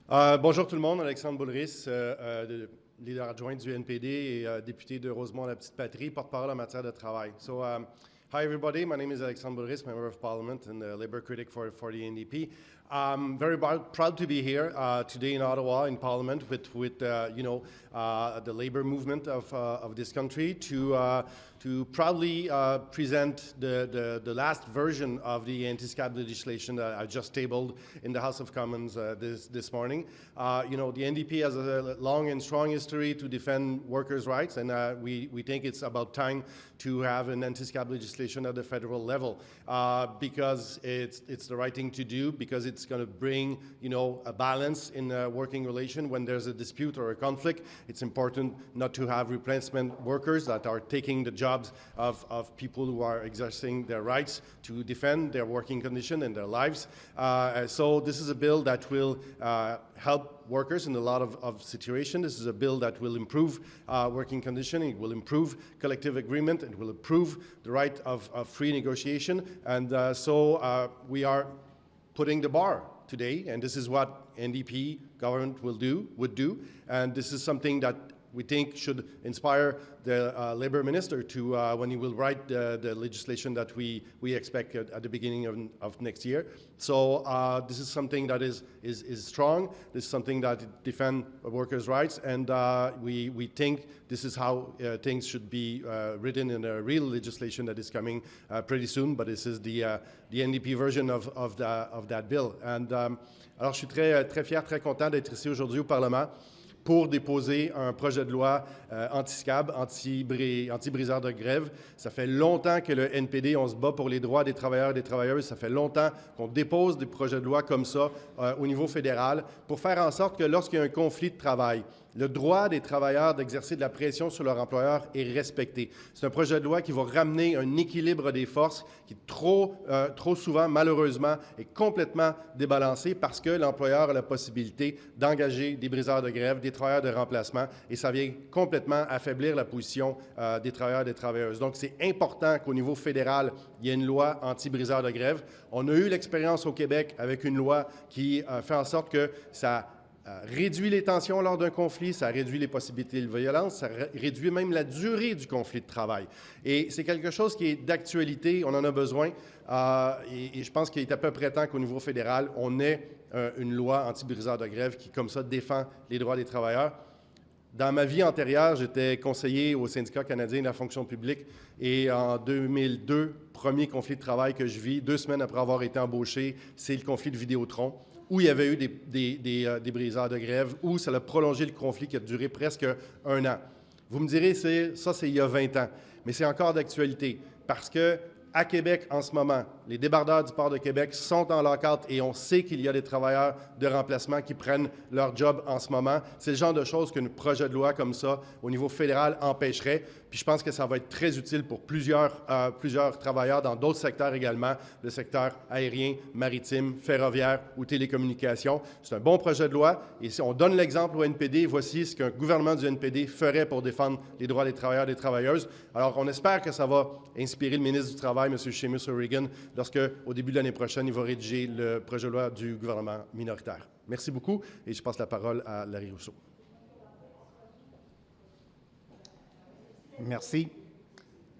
Bonjour tout le monde, Alexandre Boulerice, leader adjoint du NPD et député de Rosemont à la Petite-Patrie, porte-parole en matière de travail. Hi everybody, my name is Alexandre Boulerice, Member of Parliament and Labour critic for the NDP. I'm very proud to be here today in Ottawa in Parliament with the labor movement of this country to proudly present the last version of the anti-scab legislation that I just tabled in the House of Commons this morning. The NDP has a long and strong history to defend workers' rights, and we think it's about time to have an anti-scab legislation at the federal level because it's the right thing to do, because it's going to bring a balance in a working relation. When there's a dispute or a conflict, it's important not to have replacement workers that are taking the jobs of people who are exercising their rights to defend their working condition and their lives. So this is a bill that will help workers in a lot of situations. This is a bill that will improve working conditions. It will improve collective agreement. It will improve the right of free negotiation. And so we are putting the bar today, and this is what NDP government would do, and this is something that we think should inspire the Labour Minister to when he will write the legislation that we expect at the beginning of next year. So this is something that is strong. This is something that defends workers' rights, and we think this is how things should be written in a real legislation that is coming pretty soon. But this is the NDP version of that bill. And alors je suis très fier, très content d'être ici aujourd'hui au Parlement pour déposer un projet de loi anti-scab, anti-briseur de grève. Ça fait longtemps que le NPD, on se bat pour les droits des travailleurs et des travailleuses. Ça fait longtemps qu'on dépose des projets de loi comme ça au niveau fédéral pour faire en sorte que lorsqu'il y a un conflit de travail, le droit des travailleurs d'exercer de la pression sur leur employeur est respecté. C'est un projet de loi qui va ramener un équilibre des forces qui trop souvent, malheureusement, est complètement débalancé parce que l'employeur a la possibilité d'engager des briseurs de grève, des travailleurs de remplacement, et ça vient complètement affaiblir la position des travailleurs et des travailleuses. Donc, c'est important qu'au niveau fédéral, il y ait une loi anti-briseur de grève. On a eu l'expérience au Québec avec une loi qui fait en sorte que ça réduit les tensions lors d'un conflit, ça réduit les possibilités de violence, ça réduit même la durée du conflit de travail. Et c'est quelque chose qui est d'actualité, on en a besoin, et je pense qu'il est à peu près temps qu'au niveau fédéral, on ait une loi anti-briseur de grève qui, comme ça, défend les droits des travailleurs. Dans ma vie antérieure, j'étais conseiller au syndicat canadien de la fonction publique et en 2002, premier conflit de travail que je vis, 2 semaines après avoir été embauché, c'est le conflit de Vidéotron, où il y avait eu des briseurs de grève, où ça a prolongé le conflit qui a duré presque 1 an. Vous me direz, ça c'est il y a 20 ans, mais c'est encore d'actualité parce que à Québec, en ce moment, les débardeurs du port de Québec sont en lockout et on sait qu'il y a des travailleurs de remplacement qui prennent leur job en ce moment. C'est le genre de choses qu'un projet de loi comme ça, au niveau fédéral, empêcherait. Puis je pense que ça va être très utile pour plusieurs travailleurs dans d'autres secteurs également, le secteur aérien, maritime, ferroviaire ou télécommunications. C'est un bon projet de loi et si on donne l'exemple au NPD, voici ce qu'un gouvernement du NPD ferait pour défendre les droits des travailleurs et des travailleuses. Alors on espère que ça va inspirer le ministre du Travail, M. Seamus O'Regan, lorsque, au début de l'année prochaine, il va rédiger le projet de loi du gouvernement minoritaire. Merci beaucoup et je passe la parole à Larry Rousseau. Merci.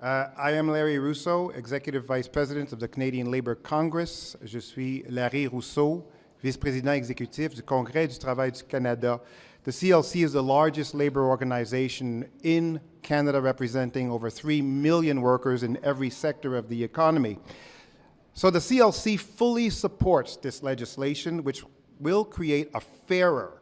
I am Larry Rousseau, Executive Vice President of the Canadian Labour Congress. Je suis Larry Rousseau, vice-président exécutif du Congrès du travail du Canada. The CLC is the largest labor organization in Canada, representing over 3 million workers in every sector of the economy. So the CLC fully supports this legislation, which will create a fairer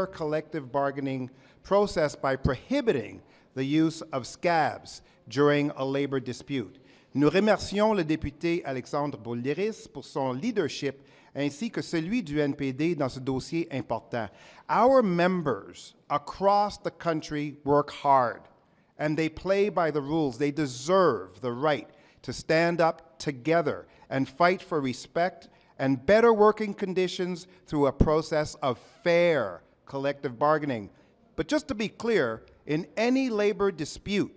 collective bargaining process by prohibiting the use of scabs during a labor dispute. Nous remercions le député Alexandre Boulerice pour son leadership ainsi que celui du NPD dans ce dossier important. Our members across the country work hard and they play by the rules. They deserve the right to stand up together and fight for respect and better working conditions through a process of fair collective bargaining. But just to be clear, in any labor dispute,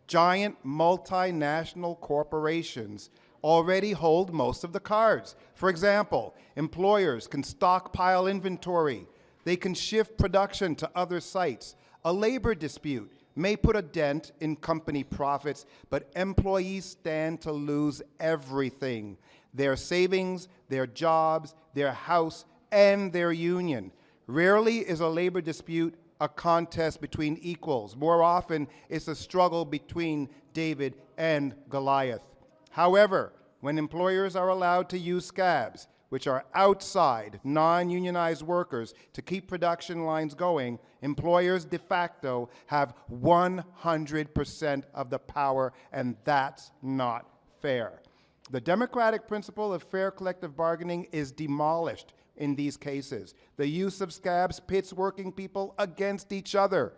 giant multinational corporations already hold most of the cards. For example, employers can stockpile inventory. They can shift production to other sites. A labor dispute may put a dent in company profits, but employees stand to lose everything: their savings, their jobs, their house, and their union. Rarely is a labor dispute a contest between equals. More often, it's a struggle between David and Goliath. However, when employers are allowed to use scabs, which are outside, non-unionized workers, to keep production lines going, employers de facto have 100% of the power, and that's not fair. The democratic principle of fair collective bargaining is demolished in these cases. The use of scabs pits working people against each other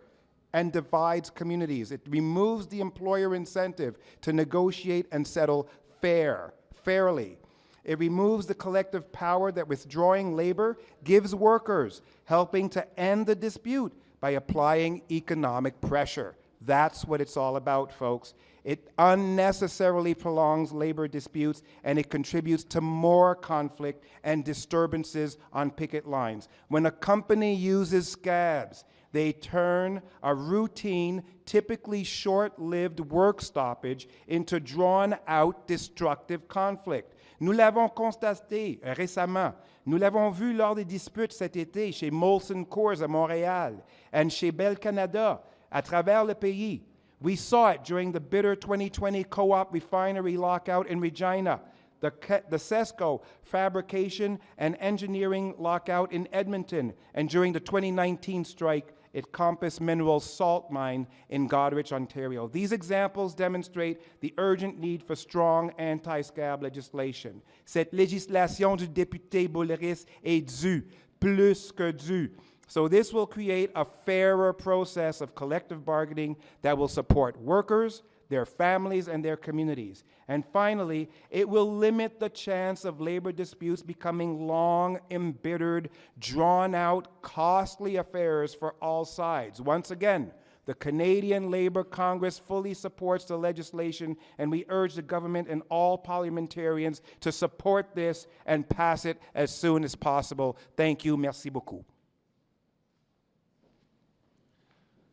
and divides communities. It removes the employer incentive to negotiate and settle fairly. It removes the collective power that withdrawing labor gives workers, helping to end the dispute by applying economic pressure. That's what it's all about, folks. It unnecessarily prolongs labor disputes, and it contributes to more conflict and disturbances on picket lines. When a company uses scabs, they turn a routine, typically short-lived work stoppage into drawn-out destructive conflict. Nous l'avons constaté récemment. Nous l'avons vu lors des disputes cet été chez Molson Coors à Montréal et chez Bell Canada à travers le pays. We saw it during the bitter 2020 co-op refinery lockout in Regina, the CESCO fabrication and engineering lockout in Edmonton, and during the 2019 strike at Compass Minerals salt mine in Goderich, Ontario. These examples demonstrate the urgent need for strong anti-scab legislation. Cette législation du député Boulerice est due, plus que due. So this will create a fairer process of collective bargaining that will support workers, their families, and their communities. And finally, it will limit the chance of labor disputes becoming long, embittered, drawn-out, costly affairs for all sides. Once again, the Canadian Labour Congress fully supports the legislation, and we urge the government and all parliamentarians to support this and pass it as soon as possible. Thank you. Merci beaucoup.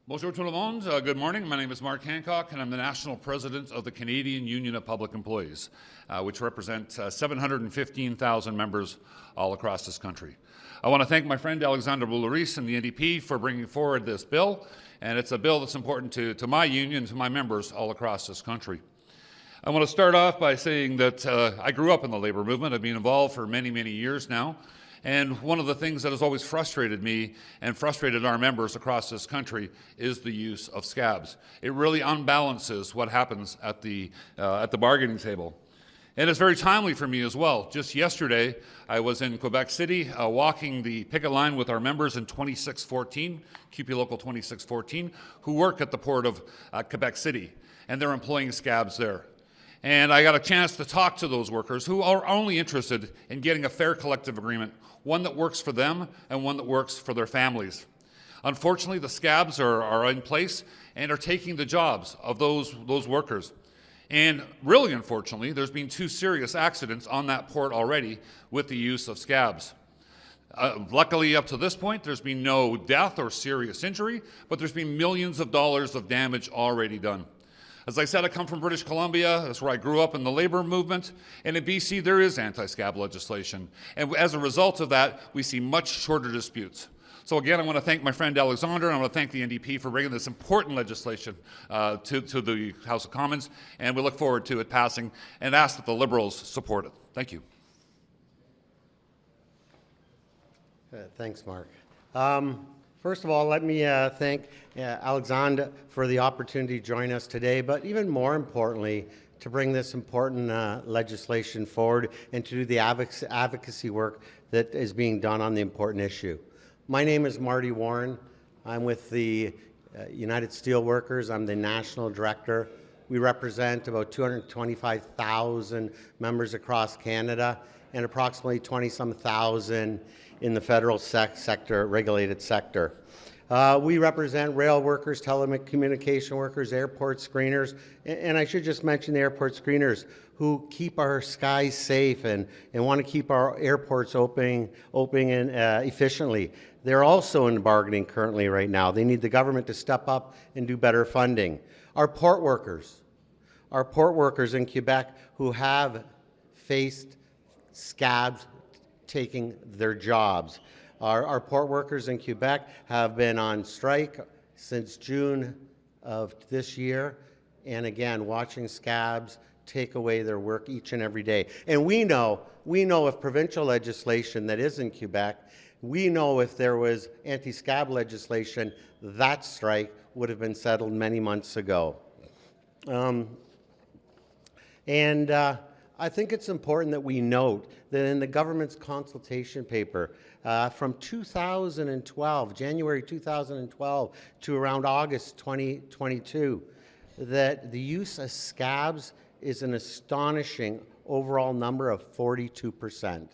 Bonjour tout le monde. Good morning. My name is Mark Hancock, and I'm the National President of the Canadian Union of Public Employees, which represents 715,000 members all across this country. I want to thank my friend Alexandre Boulerice and the NDP for bringing forward this bill, and it's a bill that's important to my union, to my members all across this country. I want to start off by saying that I grew up in the labor movement. I've been involved for many, many years now. And one of the things that has always frustrated me and frustrated our members across this country is the use of scabs. It really unbalances what happens at the bargaining table. And it's very timely for me as well. Just yesterday, I was in Quebec City walking the picket line with our members in 2614, QP Local 2614, who work at the port of Quebec City, and they're employing scabs there. And I got a chance to talk to those workers who are only interested in getting a fair collective agreement, one that works for them and one that works for their families. Unfortunately, the scabs are in place and are taking the jobs of those workers. And really, unfortunately, there's been 2 serious accidents on that port already with the use of scabs. Luckily, up to this point, there's been no death or serious injury, but there's been millions of dollars of damage already done. As I said, I come from British Columbia. That's where I grew up in the labor movement. And in BC, there is anti-scab legislation. And as a result of that, we see much shorter disputes. So again, I want to thank my friend Alexandre, and I want to thank the NDP for bringing this important legislation to the House of Commons. And we look forward to it passing and ask that the Liberals support it. Thank you. Thanks, Mark. First of all, let me thank Alexandre for the opportunity to join us today, but even more importantly, to bring this important legislation forward and to do the advocacy work that is being done on the important issue. My name is Marty Warren. I'm with the United Steelworkers. I'm the National Director. We represent about 225,000 members across Canada and approximately 20-some thousand in the federal sector, regulated sector. We represent rail workers, telecommunication workers, airport screeners, and I should just mention the airport screeners who keep our skies safe and want to keep our airports open and efficiently. They're also in bargaining currently right now. They need the government to step up and do better funding. Our port workers in Quebec who have faced scabs taking their jobs. Our port workers in Quebec have been on strike since June of this year, and again, watching scabs take away their work each and every day. And we know if provincial legislation that is in Quebec, we know if there was anti-scab legislation, that strike would have been settled many months ago. I think it's important that we note that in the government's consultation paper from 2012, January 2012 to around August 2022, that the use of scabs is an astonishing overall number of 42%.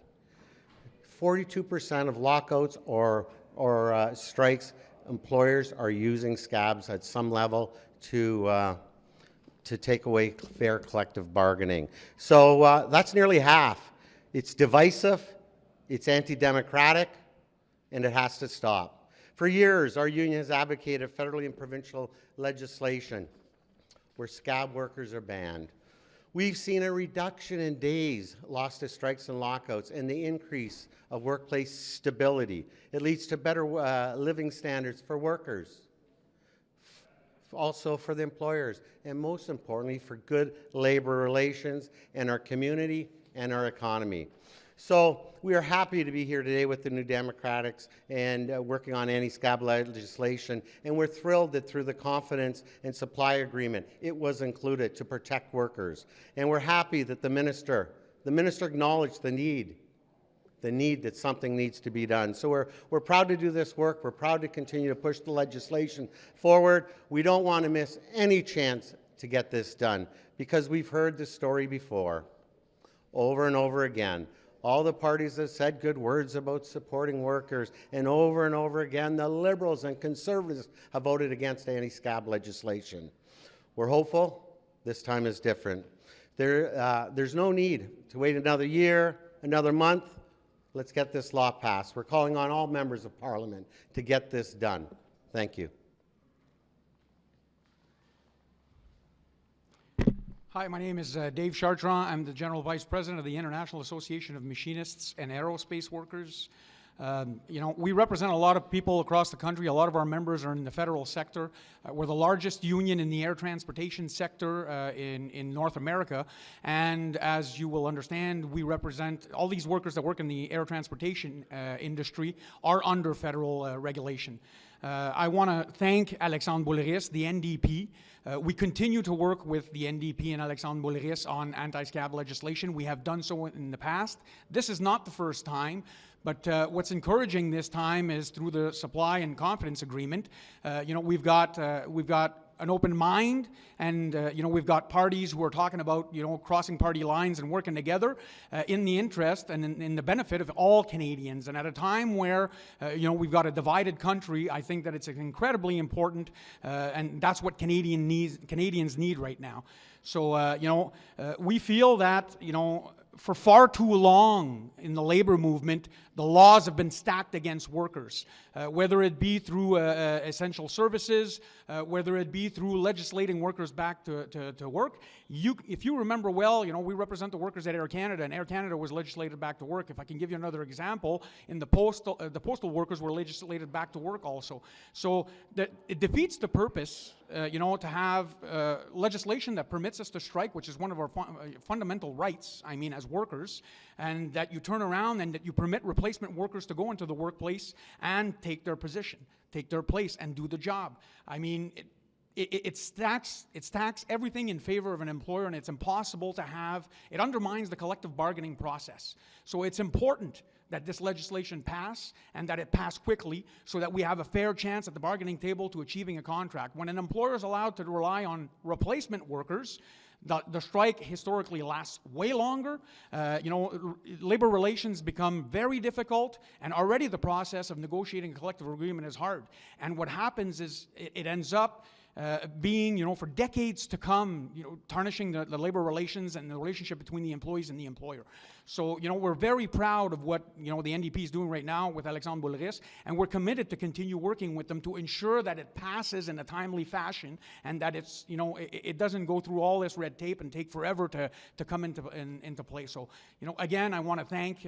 42% of lockouts or strikes, employers are using scabs at some level to take away fair collective bargaining. So that's nearly half. It's divisive, it's anti-democratic, and it has to stop. For years, our union has advocated federally and provincial legislation where scab workers are banned. We've seen a reduction in days lost to strikes and lockouts and the increase of workplace stability. It leads to better living standards for workers, also for the employers, and most importantly, for good labor relations in our community and our economy. So we are happy to be here today with the New Democrats and working on anti-scab legislation, and we're thrilled that through the confidence and supply agreement, it was included to protect workers. And we're happy that the minister acknowledged the need that something needs to be done. So we're proud to do this work. We're proud to continue to push the legislation forward. We don't want to miss any chance to get this done because we've heard this story before, over and over again. All the parties have said good words about supporting workers, and over again, the Liberals and Conservatives have voted against anti-scab legislation. We're hopeful this time is different. There's no need to wait another year, another month. Let's get this law passed. We're calling on all members of Parliament to get this done. Thank you. Hi, my name is Dave Chartrand. I'm the General Vice President of the International Association of Machinists and Aerospace Workers. We represent a lot of people across the country. A lot of our members are in the federal sector. We're the largest union in the air transportation sector in North America. And as you will understand, we represent all these workers that work in the air transportation industry are under federal regulation. I want to thank Alexandre Boulerice, the NDP. We continue to work with the NDP and Alexandre Boulerice on anti-scab legislation. We have done so in the past. This is not the first time, but what's encouraging this time is through the supply and confidence agreement. We've got an open mind, and we've got parties who are talking about crossing party lines and working together in the interest and in the benefit of all Canadians. And at a time where we've got a divided country, I think that it's incredibly important, and that's what Canadians need right now. So we feel that for far too long in the labor movement, the laws have been stacked against workers, whether it be through essential services, whether it be through legislating workers back to work. If you remember well, we represent the workers at Air Canada, and Air Canada was legislated back to work. If I can give you another example, in the postal workers were legislated back to work also. So that it defeats the purpose, to have legislation that permits us to strike, which is one of our fundamental rights, as workers, and that you turn around and that you permit replacement workers to go into the workplace and take their position, take their place, and do the job. It stacks everything in favor of an employer, and it's impossible to have, it undermines the collective bargaining process. So it's important that this legislation pass, and that it pass quickly, so that we have a fair chance at the bargaining table to achieving a contract. When an employer is allowed to rely on replacement workers, the strike historically lasts way longer. Labor relations become very difficult, and already the process of negotiating a collective agreement is hard. And what happens is it ends up being, for decades to come, tarnishing the labor relations and the relationship between the employees and the employer. So, we're very proud of what, the NDP is doing right now with Alexandre Boulerice, and we're committed to continue working with them to ensure that it passes in a timely fashion and that it's, it doesn't go through all this red tape and take forever to come into play. So, again, I want to thank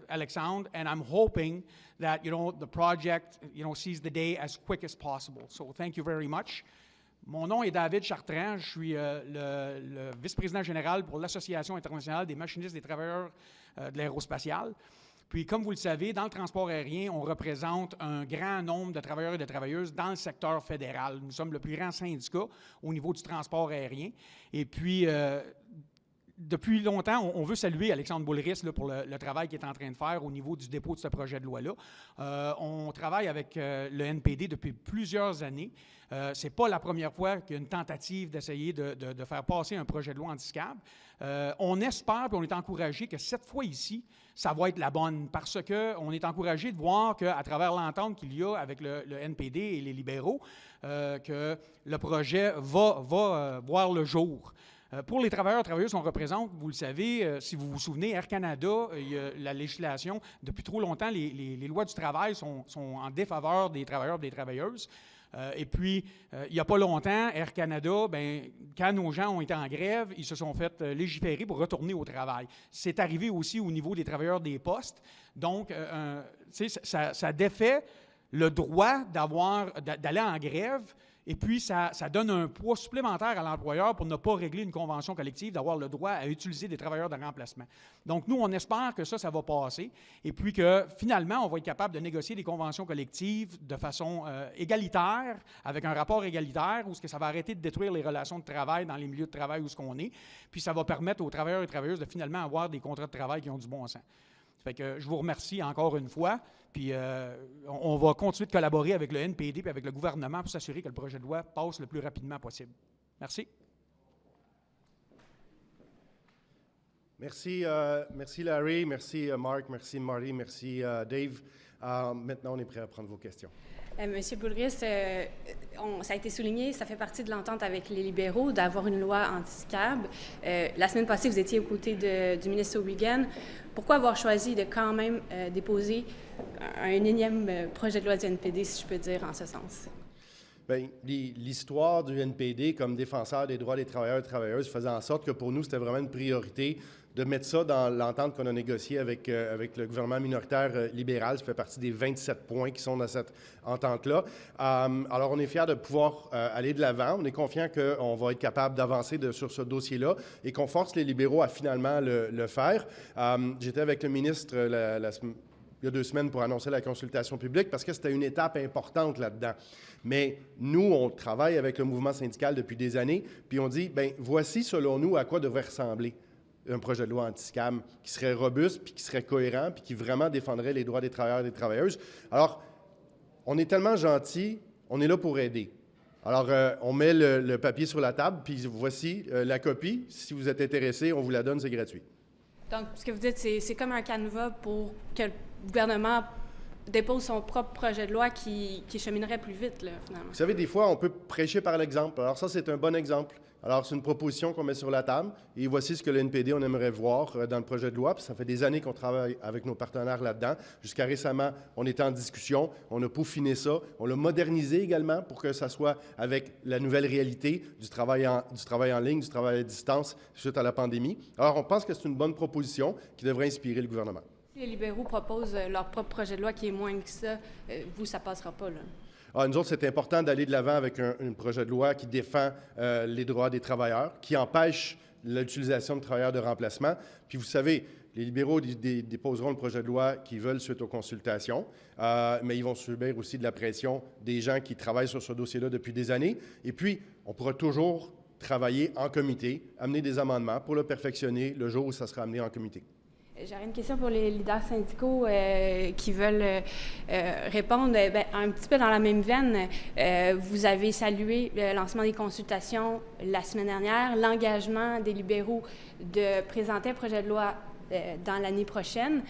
Alexandre, and I'm hoping that, the project, sees the day as quick as possible. So, thank you very much. Mon nom est David Chartrand, je suis le vice-président général pour l'Association internationale des machinistes et des travailleurs de l'aérospatiale. Puis, comme vous le savez, dans le transport aérien, on représente un grand nombre de travailleurs et de travailleuses dans le secteur fédéral. Nous sommes le plus grand syndicat au niveau du transport aérien. Et puis, depuis longtemps, on veut saluer Alexandre Boulerice pour le travail qu'il est en train de faire au niveau du dépôt de ce projet de loi-là. On travaille avec le NPD depuis plusieurs années. Ce n'est pas la première fois qu'il y a une tentative d'essayer de faire passer un projet de loi anti-scab. On espère et on est encouragé que cette fois ici, ça va être la bonne, parce qu'on est encouragé de voir qu'à travers l'entente qu'il y a avec le NPD et les libéraux, que le projet va voir le jour. Pour les travailleurs et travailleuses qu'on représente, vous le savez, si vous vous souvenez, Air Canada, la législation, depuis trop longtemps, les lois du travail sont en défaveur des travailleurs et des travailleuses. Et puis, il n'y a pas longtemps, Air Canada, quand nos gens ont été en grève, ils se sont fait légiférer pour retourner au travail. C'est arrivé aussi au niveau des travailleurs des postes. Donc, ça défait le droit d'aller en grève. Et puis, ça donne un poids supplémentaire à l'employeur pour ne pas régler une convention collective, d'avoir le droit à utiliser des travailleurs de remplacement. Donc, nous, on espère que ça va passer et puis que, finalement, on va être capable de négocier des conventions collectives de façon égalitaire, avec un rapport égalitaire, où ça va arrêter de détruire les relations de travail dans les milieux de travail où on est, puis ça va permettre aux travailleurs et travailleuses de finalement avoir des contrats de travail qui ont du bon sens. Fait que je vous remercie encore une fois, puis on va continuer de collaborer avec le NPD et avec le gouvernement pour s'assurer que le projet de loi passe le plus rapidement possible. Merci. Merci, merci Larry, merci Mark, merci Marty, merci Dave. Maintenant, on est prêt à prendre vos questions. Monsieur Boulerice, ça a été souligné, ça fait partie de l'entente avec les libéraux d'avoir une loi anti-scab. La semaine passée, vous étiez aux côtés du ministre O'Regan. Pourquoi avoir choisi de quand même déposer un énième projet de loi du NPD, si je peux dire, en ce sens? Bien, l'histoire du NPD comme défenseur des droits des travailleurs et travailleuses faisait en sorte que pour nous, c'était vraiment une priorité de mettre ça dans l'entente qu'on a négociée avec le gouvernement minoritaire libéral. Ça fait partie des 27 points qui sont dans cette entente-là. Alors, on est fiers de pouvoir aller de l'avant. On est confiant qu'on va être capable d'avancer sur ce dossier-là et qu'on force les libéraux à finalement le faire. J'étais avec le ministre il y a 2 semaines pour annoncer la consultation publique parce que c'était une étape importante là-dedans. Mais nous, on travaille avec le mouvement syndical depuis des années, puis on dit, bien, voici selon nous à quoi devrait ressembler un projet de loi anti-scab qui serait robuste, puis qui serait cohérent, puis qui vraiment défendrait les droits des travailleurs et des travailleuses. Alors, on est tellement gentils, on est là pour aider. Alors, on met le papier sur la table, puis voici la copie. Si vous êtes intéressé, on vous la donne, c'est gratuit. Donc, ce que vous dites, c'est comme un canevas pour que le gouvernement dépose son propre projet de loi qui cheminerait plus vite, là, finalement. Vous savez, des fois, on peut prêcher par l'exemple. Alors ça, c'est un bon exemple. Alors, c'est une proposition qu'on met sur la table. Et voici ce que le NPD, on aimerait voir dans le projet de loi. Puis ça fait des années qu'on travaille avec nos partenaires là-dedans. Jusqu'à récemment, on était en discussion. On a peaufiné ça. On l'a modernisé également pour que ça soit avec la nouvelle réalité du travail en ligne, du travail à distance suite à la pandémie. Alors, on pense que c'est une bonne proposition qui devrait inspirer le gouvernement. Si les libéraux proposent leur propre projet de loi qui est moins que ça, vous, ça ne passera pas, là? Nous autres, c'est important d'aller de l'avant avec un projet de loi qui défend les droits des travailleurs, qui empêche l'utilisation de travailleurs de remplacement. Puis vous savez, les libéraux déposeront le projet de loi qu'ils veulent suite aux consultations, mais ils vont subir aussi de la pression des gens qui travaillent sur ce dossier-là depuis des années. Et puis, on pourra toujours travailler en comité, amener des amendements pour le perfectionner le jour où ça sera amené en comité. J'aurais une question pour les leaders syndicaux qui veulent répondre un petit peu dans la même veine. Vous avez salué le lancement des consultations la semaine dernière, l'engagement des libéraux de présenter un projet de loi dans l'année prochaine.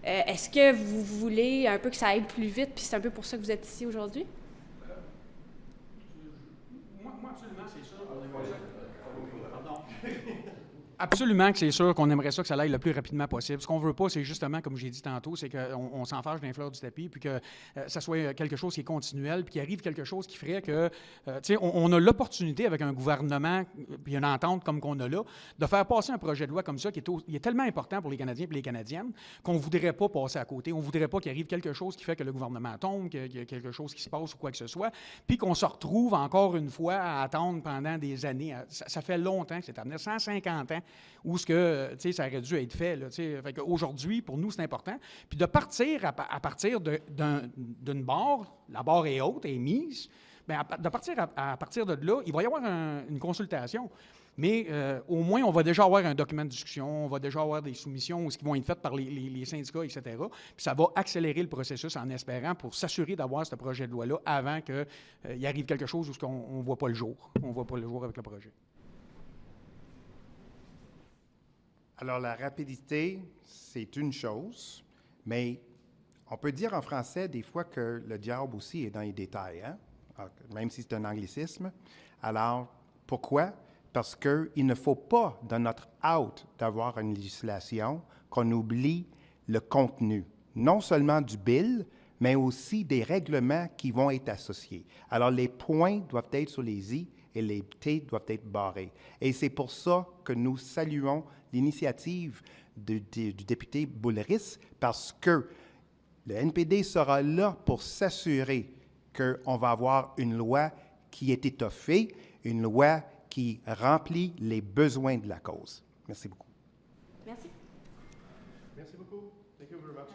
Est-ce que vous voulez un peu que ça aille plus vite, puis c'est un peu pour ça que vous êtes ici aujourd'hui? Moi, absolument, c'est sûr. Absolument que c'est sûr qu'on aimerait ça que ça aille le plus rapidement possible. Ce qu'on veut pas, c'est justement, comme j'ai dit tantôt, c'est qu'on s'en fâche d'un fleur du tapis, puis que ça soit quelque chose qui est continuel, puis qu'il arrive quelque chose qui ferait que, tu sais, on a l'opportunité avec un gouvernement, puis une entente comme qu'on a là, de faire passer un projet de loi comme ça qui est tellement important pour les Canadiens et les Canadiennes qu'on ne voudrait pas passer à côté. On ne voudrait pas qu'il arrive quelque chose qui fait que le gouvernement tombe, qu'il y a quelque chose qui se passe ou quoi que ce soit, puis qu'on se retrouve encore une fois à attendre pendant des années. Ça fait longtemps que c'est à venir, 150 ans, où ce que, tu sais, ça aurait dû être fait. Là, fait aujourd'hui, pour nous, c'est important. Puis de partir à partir d'une barre, la barre est haute, est mise, bien, de partir à partir de là, il va y avoir une consultation. Mais au moins, on va déjà avoir un document de discussion, on va déjà avoir des soumissions qui vont être faites par les syndicats, etc. Puis ça va accélérer le processus en espérant pour s'assurer d'avoir ce projet de loi-là avant qu'il arrive quelque chose où on ne voit pas le jour. On ne voit pas le jour avec le projet. Alors, la rapidité, c'est une chose, mais on peut dire en français des fois que le diable aussi est dans les détails, hein? Même si c'est un anglicisme. Alors, pourquoi? Parce qu'il ne faut pas, dans notre out d'avoir une législation, qu'on oublie le contenu, non seulement du bill, mais aussi des règlements qui vont être associés. Alors, les points doivent être sur les i et les t doivent être barrés. Et c'est pour ça que nous saluons l'initiative du député Boulerice, parce que le NPD sera là pour s'assurer qu'on va avoir une loi qui est étoffée, une loi qui remplit les besoins de la cause. Merci beaucoup. Merci. Merci beaucoup. Thank you very much.